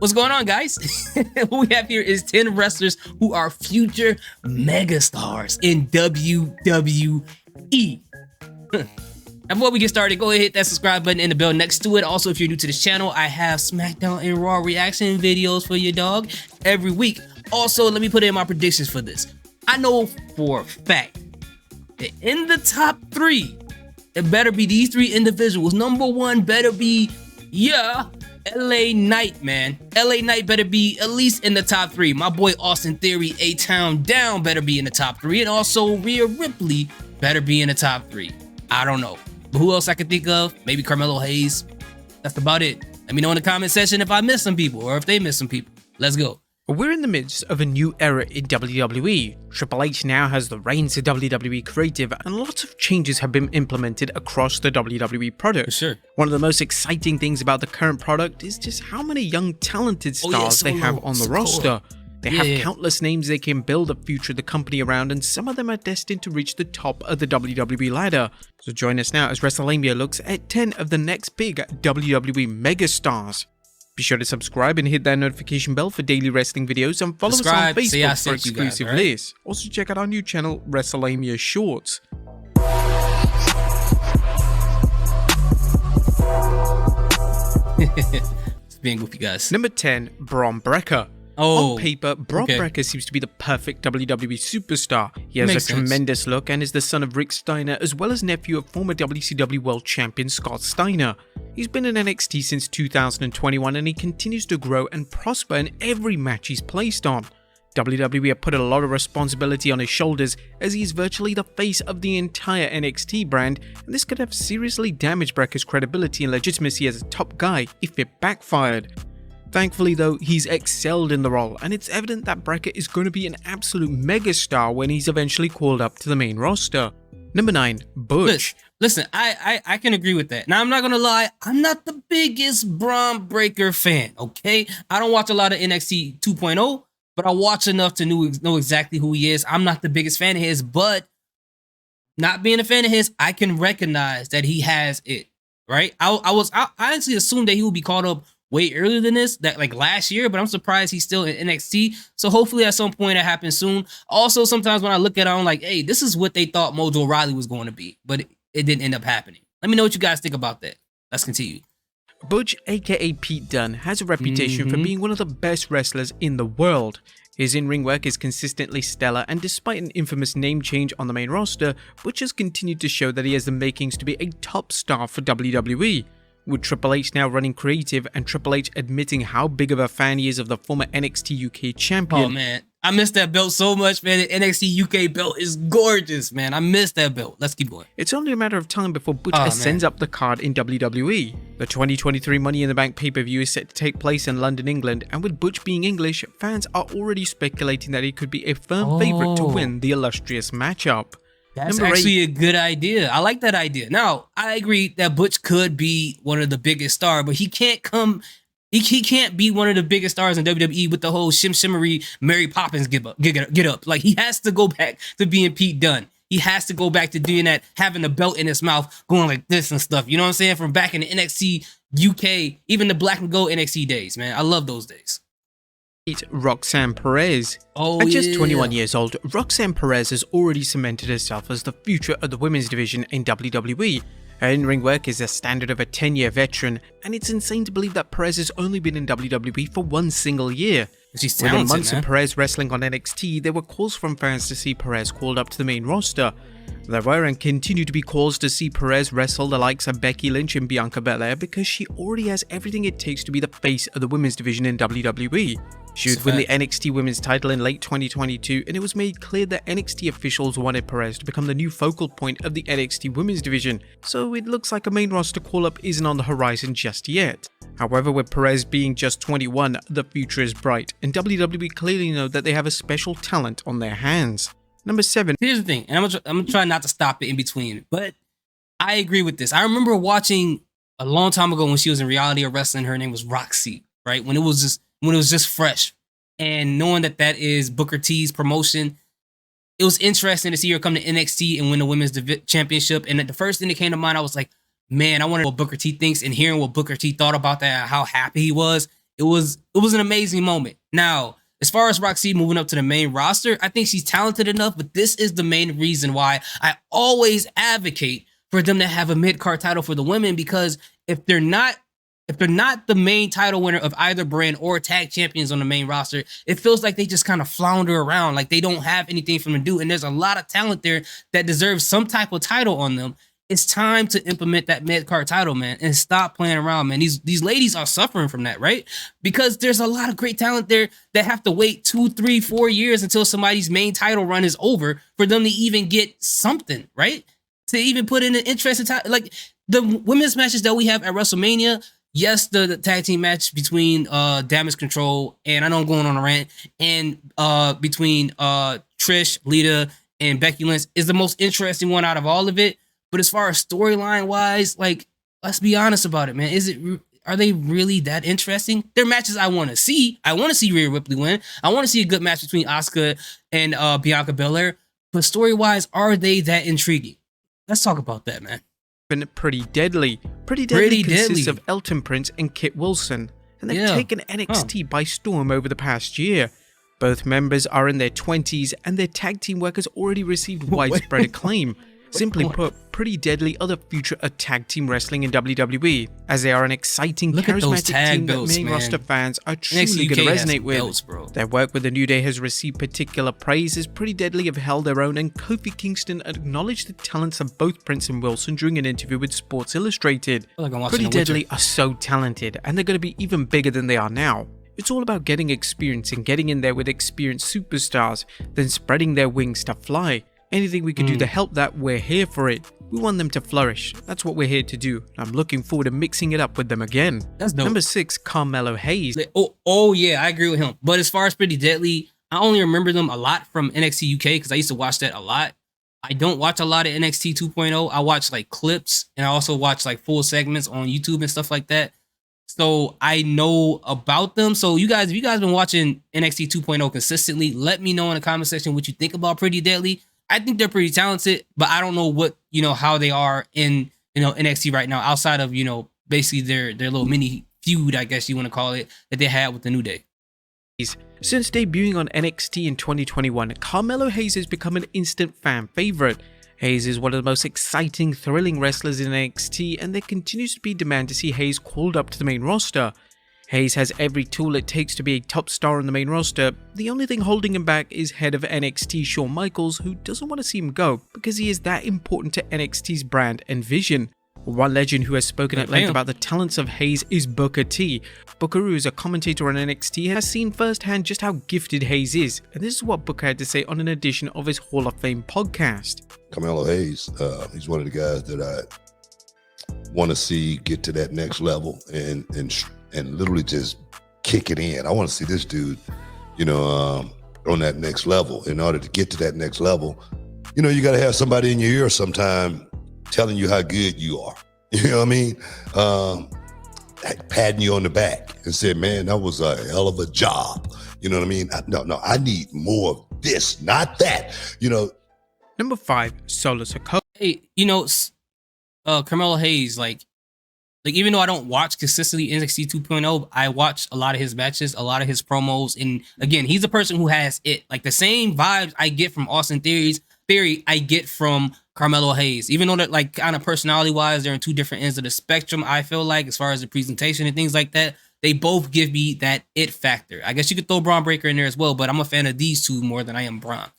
What's going on, guys? What we have here is 10 wrestlers who are future megastars in WWE. Now, before we get started, go ahead and hit that subscribe button and the bell next to it. Also, if you're new to this channel, I have SmackDown and Raw reaction videos for your dog every week. Also, let me put in my predictions for this. I know for a fact that in the top 3, it better be these 3 individuals. Number 1 better be, LA Knight, man. LA Knight better be at least in the top 3. My boy Austin Theory, A-Town Down better be in the top 3. And also Rhea Ripley better be in the top 3. I don't know. But who else I can think of? Maybe Carmelo Hayes. That's about it. Let me know in the comment section if I missed some people or if they missed some people. Let's go. We're in the midst of a new era in WWE. Triple H now has the reins of WWE creative and lots of changes have been implemented across the WWE product. For sure. One of the most exciting things about the current product is just how many young talented stars they have on the roster. They have countless names they can build a future of the company around, and some of them are destined to reach the top of the WWE ladder. So join us now as WrestleMania looks at 10 of the next big WWE megastars. Be sure to subscribe and hit that notification bell for daily wrestling videos, and follow us on Facebook for exclusive lists. Also check out our new channel, WrestleMania Shorts. It's being goofy, guys. Number 10, Bron Breakker. Oh, on paper, Bron Breakker seems to be the perfect WWE superstar. He has a tremendous look and is the son of Rick Steiner, as well as nephew of former WCW World Champion Scott Steiner. He's been in NXT since 2021 and he continues to grow and prosper in every match he's placed on. WWE have put a lot of responsibility on his shoulders, as he is virtually the face of the entire NXT brand, and this could have seriously damaged Brekker's credibility and legitimacy as a top guy if it backfired. Thankfully though, he's excelled in the role, and it's evident that Breakker is going to be an absolute megastar when he's eventually called up to the main roster. Number 9, Butch. Listen, I can agree with that. Now, I'm not going to lie, I'm not the biggest Bron Breakker fan, okay? I don't watch a lot of NXT 2.0, but I watch enough to know exactly who he is. I'm not the biggest fan of his, but not being a fan of his, I can recognize that he has it, right? I honestly assumed that he would be called up way earlier than this, that like last year, but I'm surprised he's still in NXT. So hopefully at some point it happens soon. Also, sometimes when I look at it, I'm like, hey, this is what they thought Mojo Rawley was going to be, but it didn't end up happening. Let me know what you guys think about that. Let's continue. Butch, aka Pete Dunne, has a reputation for being one of the best wrestlers in the world. His in-ring work is consistently stellar, and despite an infamous name change on the main roster, Butch has continued to show that he has the makings to be a top star for WWE. With Triple H now running creative and Triple H admitting how big of a fan he is of the former NXT UK champion. Oh man, I miss that belt so much, man. The NXT UK belt is gorgeous, man. I miss that belt. Let's keep going. It's only a matter of time before Butch ascends up the card in WWE. The 2023 Money in the Bank pay-per-view is set to take place in London, England, and with Butch being English, fans are already speculating that he could be a firm favourite to win the illustrious matchup. That's actually a good idea. I like that idea. Now, I agree that Butch could be one of the biggest stars, but he can't be one of the biggest stars in WWE with the whole shimmery Mary Poppins get up. Like, he has to go back to being Pete Dunne. He has to go back to doing that, having the belt in his mouth, going like this and stuff. You know what I'm saying? From back in the NXT UK, even the black and gold NXT days, man. I love those days. Roxanne Perez. At just 21 years old, Roxanne Perez has already cemented herself as the future of the women's division in WWE. Her in-ring work is a standard of a 10-year veteran, and it's insane to believe that Perez has only been in WWE for one single year. She's talented, within months of Perez wrestling on NXT, there were calls from fans to see Perez called up to the main roster. There were and continue to be calls to see Perez wrestle the likes of Becky Lynch and Bianca Belair because she already has everything it takes to be the face of the women's division in WWE. She would win the NXT Women's title in late 2022, and it was made clear that NXT officials wanted Perez to become the new focal point of the NXT Women's division, so it looks like a main roster call-up isn't on the horizon just yet. However, with Perez being just 21, the future is bright, and WWE clearly know that they have a special talent on their hands. Number 7. Here's the thing, and I'm gonna try not to stop it in between, but I agree with this. I remember watching a long time ago when she was in reality of wrestling. Her name was Roxy, right? When it was just fresh, and knowing that is Booker T's promotion, it was interesting to see her come to NXT and win the women's championship. And the first thing that came to mind, I was like, man, I wonder what Booker T thinks. And hearing what Booker T thought about that, how happy he was, It was an amazing moment. Now, as far as Roxy moving up to the main roster, I think she's talented enough, but this is the main reason why I always advocate for them to have a mid-card title for the women, because if they're not the main title winner of either brand or tag champions on the main roster, it feels like they just kind of flounder around, like they don't have anything for them to do. And there's a lot of talent there that deserves some type of title on them. It's time to implement that mid-card title, man, and stop playing around, man. These ladies are suffering from that, right? Because there's a lot of great talent there that have to wait 2, 3, 4 years until somebody's main title run is over for them to even get something, right? To even put in an interesting time. Like the women's matches that we have at WrestleMania, yes, the tag team match between Damage Control, and I know I'm going on a rant, and between Trish, Lita, and Becky Lynch is the most interesting one out of all of it. But as far as storyline wise, like, let's be honest about it, man. Are they really that interesting? They're matches I want to see. I want to see Rhea Ripley win. I want to see a good match between Asuka and Bianca Belair. But story wise, are they that intriguing? Let's talk about that, man. Pretty Deadly. Pretty Deadly consists of Elton Prince and Kit Wilson, and they've taken NXT by storm over the past year. Both members are in their 20s, and their tag team work has already received widespread acclaim. Simply put, Pretty Deadly are the future of tag team wrestling in WWE, as they are an exciting, charismatic team that main roster fans are truly going to resonate with. Their work with the New Day has received particular praise, as Pretty Deadly have held their own, and Kofi Kingston acknowledged the talents of both Prince and Wilson during an interview with Sports Illustrated. Pretty Deadly are so talented, and they're going to be even bigger than they are now. It's all about getting experience and getting in there with experienced superstars, then spreading their wings to fly. Anything we can do to help that, we're here for it. We want them to flourish. That's what we're here to do. I'm looking forward to mixing it up with them again. That's dope. Number 6, Carmelo Hayes. Oh yeah, I agree with him. But as far as Pretty Deadly, I only remember them a lot from NXT UK because I used to watch that a lot. I don't watch a lot of NXT 2.0. I watch like clips, and I also watch like full segments on YouTube and stuff like that. So I know about them. So if you guys been watching NXT 2.0 consistently, let me know in the comment section what you think about Pretty Deadly. I think they're pretty talented, but I don't know what, how they are in, NXT right now, outside of, basically their little mini feud, I guess you want to call it, that they had with the New Day. Since debuting on NXT in 2021, Carmelo Hayes has become an instant fan favorite. Hayes is one of the most exciting, thrilling wrestlers in NXT, and there continues to be demand to see Hayes called up to the main roster. Hayes has every tool it takes to be a top star on the main roster. The only thing holding him back is head of NXT Shawn Michaels, who doesn't want to see him go because he is that important to NXT's brand and vision. One legend who has spoken at length about the talents of Hayes is Booker T. Booker, who is a commentator on NXT, has seen firsthand just how gifted Hayes is, and this is what Booker had to say on an edition of his Hall of Fame podcast. Carmelo Hayes, he's one of the guys that I want to see get to that next level and literally just kick it in. I want to see this dude, on that next level. In order to get to that next level, you got to have somebody in your ear sometime telling you how good you are. You know what I mean? Patting you on the back and saying, man, that was a hell of a job. You know what I mean? No, I need more of this, not that, Number 5, Solo Sikoa. Hey, Carmelo Hayes, like even though I don't watch consistently NXT 2.0, I watch a lot of his matches, a lot of his promos, and again, he's a person who has it. Like the same vibes I get from Austin Theory, I get from Carmelo Hayes. Even though that, like, kind of personality-wise, they're in two different ends of the spectrum, I feel like, as far as the presentation and things like that, they both give me that it factor. I guess you could throw Bron Breakker in there as well, but I'm a fan of these two more than I am Bron.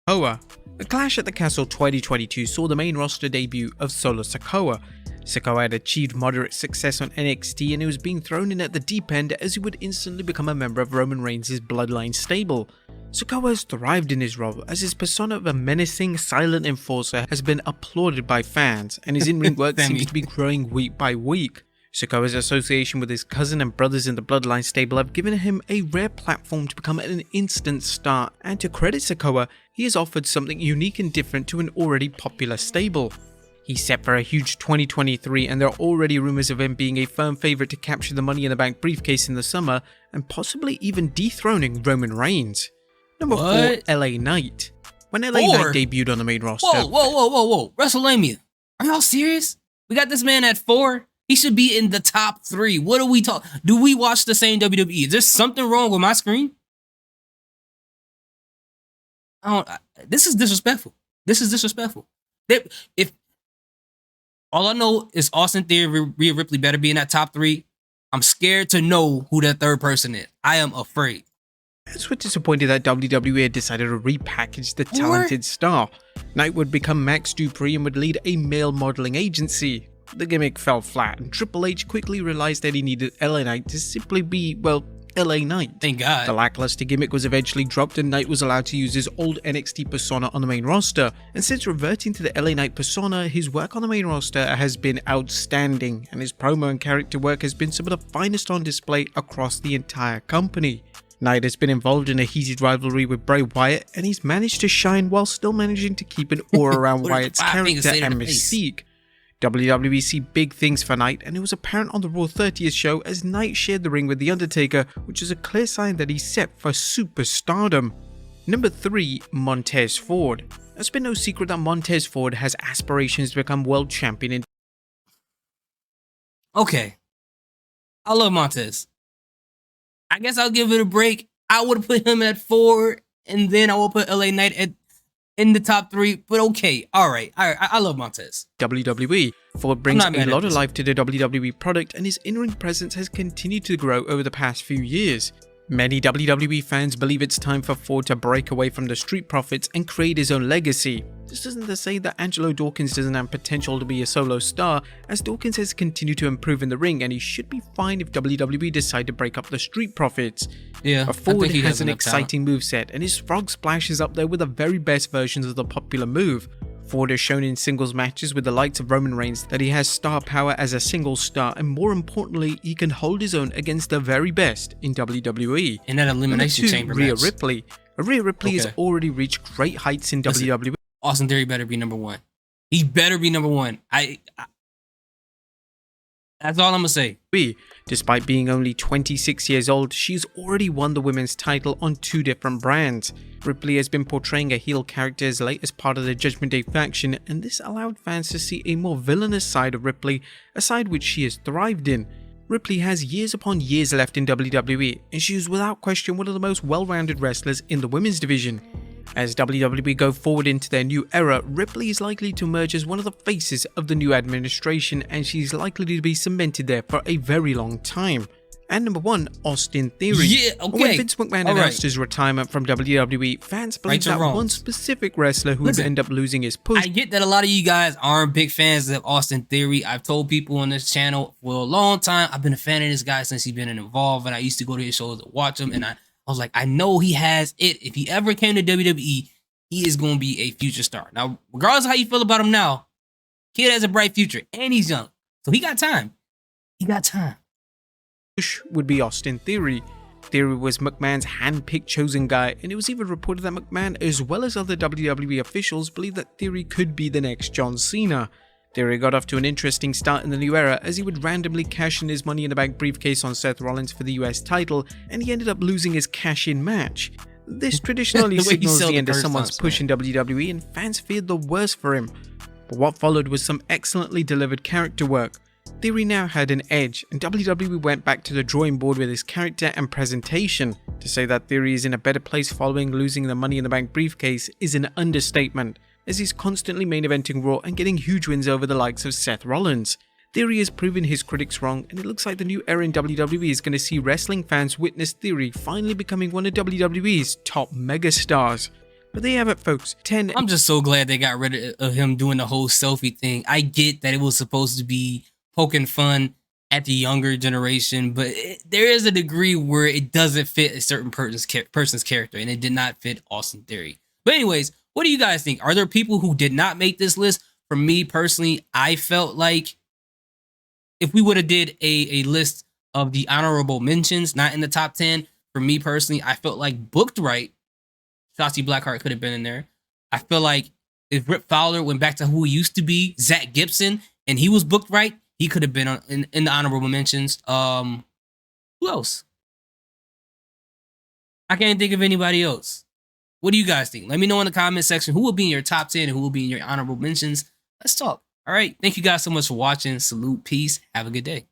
The Clash at the Castle 2022 saw the main roster debut of Solo Sikoa. Sikoa had achieved moderate success on NXT, and he was being thrown in at the deep end as he would instantly become a member of Roman Reigns' bloodline stable. Sikoa has thrived in his role, as his persona of a menacing, silent enforcer has been applauded by fans, and his in-ring work seems to be growing week by week. Sikoa's association with his cousin and brothers in the bloodline stable have given him a rare platform to become an instant star, and to credit Sikoa, he has offered something unique and different to an already popular stable. He's set for a huge 2023, and there are already rumors of him being a firm favorite to capture the Money in the Bank briefcase in the summer, and possibly even dethroning Roman Reigns. Number 4, LA Knight. When LA Knight debuted on the main roster... Whoa. WrestleMania. Are y'all serious? We got this man at 4? He should be in the top 3. What are we talking? Do we watch the same WWE? Is there something wrong with my screen? This is disrespectful. This is disrespectful. If all I know is Austin Theory, Rhea Ripley better be in that top 3, I'm scared to know who that third person is. I am afraid. Fans were disappointed that WWE had decided to repackage the talented star. Knight would become Max Dupree and would lead a male modeling agency. The gimmick fell flat, and Triple H quickly realized that he needed LA Knight to simply be, well, LA Knight. Thank God. The lackluster gimmick was eventually dropped and Knight was allowed to use his old NXT persona on the main roster. And since reverting to the LA Knight persona, his work on the main roster has been outstanding, and his promo and character work has been some of the finest on display across the entire company. Knight has been involved in a heated rivalry with Bray Wyatt, and he's managed to shine while still managing to keep an aura around Wyatt's character and mystique. WWE see big things for Knight, and it was apparent on the Raw 30th show as Knight shared the ring with The Undertaker, which is a clear sign that he's set for superstardom. Number 3, Montez Ford. It's been no secret that Montez Ford has aspirations to become world champion in... Okay. I love Montez. I guess I'll give it a break. I would put him at 4, and then I will put LA Knight in the top 3, but okay, all right, I love Montez. WWE. Ford brings a lot of life to the WWE product, and his in-ring presence has continued to grow over the past few years. Many WWE fans believe it's time for Ford to break away from the Street Profits and create his own legacy. This isn't to say that Angelo Dawkins doesn't have potential to be a solo star, as Dawkins has continued to improve in the ring, and he should be fine if WWE decide to break up the Street Profits. Yeah, but Ford has an exciting moveset, and his frog splash is up there with the very best versions of the popular move. Ford has shown in singles matches with the likes of Roman Reigns that he has star power as a single star, and more importantly, he can hold his own against the very best in WWE. In that Elimination Chamber match. Rhea Ripley. Rhea Ripley has already reached great heights in WWE. Austin Theory better be number 1. He better be number 1. That's all I'm gonna say. Despite being only 26 years old, she's already won the women's title on 2 different brands. Ripley has been portraying a heel character as late as part of the Judgment Day faction, and this allowed fans to see a more villainous side of Ripley, a side which she has thrived in. Ripley has years upon years left in WWE, and she is without question one of the most well-rounded wrestlers in the women's division. As WWE go forward into their new era, Ripley is likely to emerge as one of the faces of the new administration, and she's likely to be cemented there for a very long time. And number 1, Austin Theory. Yeah, okay. When Vince McMahon announced his retirement from WWE, fans believe that one specific wrestler who would end up losing his push. I get that a lot of you guys aren't big fans of Austin Theory. I've told people on this channel for a long time, I've been a fan of this guy since he's been involved, and I used to go to his shows to watch him, and I was like, I know he has it. If he ever came to WWE, he is going to be a future star. Now, regardless of how you feel about him now, kid has a bright future, and he's young. So he got time. He got time. Would be Austin Theory. Theory was McMahon's hand-picked chosen guy, and it was even reported that McMahon, as well as other WWE officials, believed that Theory could be the next John Cena. Theory got off to an interesting start in the new era, as he would randomly cash in his Money in the Bank briefcase on Seth Rollins for the US title, and he ended up losing his cash-in match. This traditionally signals the end of someone's push in WWE, and fans feared the worst for him. But what followed was some excellently delivered character work. Theory now had an edge, and WWE went back to the drawing board with his character and presentation. To say that Theory is in a better place following losing the Money in the Bank briefcase is an understatement, as he's constantly main eventing Raw and getting huge wins over the likes of Seth Rollins. Theory has proven his critics wrong, and it looks like the new era in WWE is going to see wrestling fans witness Theory finally becoming one of WWE's top megastars. But there you have it, folks. 10. I'm just so glad they got rid of him doing the whole selfie thing. I get that it was supposed to be poking fun at the younger generation, but there is a degree where it doesn't fit a certain person's character, and it did not fit Austin Theory. But anyways, what do you guys think? Are there people who did not make this list? For me personally, I felt like if we would have did a list of the honorable mentions, not in the top 10, for me personally, I felt like booked right, Shotzi Blackheart could have been in there. I feel like if Rip Fowler went back to who he used to be, Zach Gibson, and he was booked right, he could have been in the honorable mentions. Who else? I can't think of anybody else. What do you guys think? Let me know in the comment section who will be in your top 10 and who will be in your honorable mentions. Let's talk. All right. Thank you guys so much for watching. Salute. Peace. Have a good day.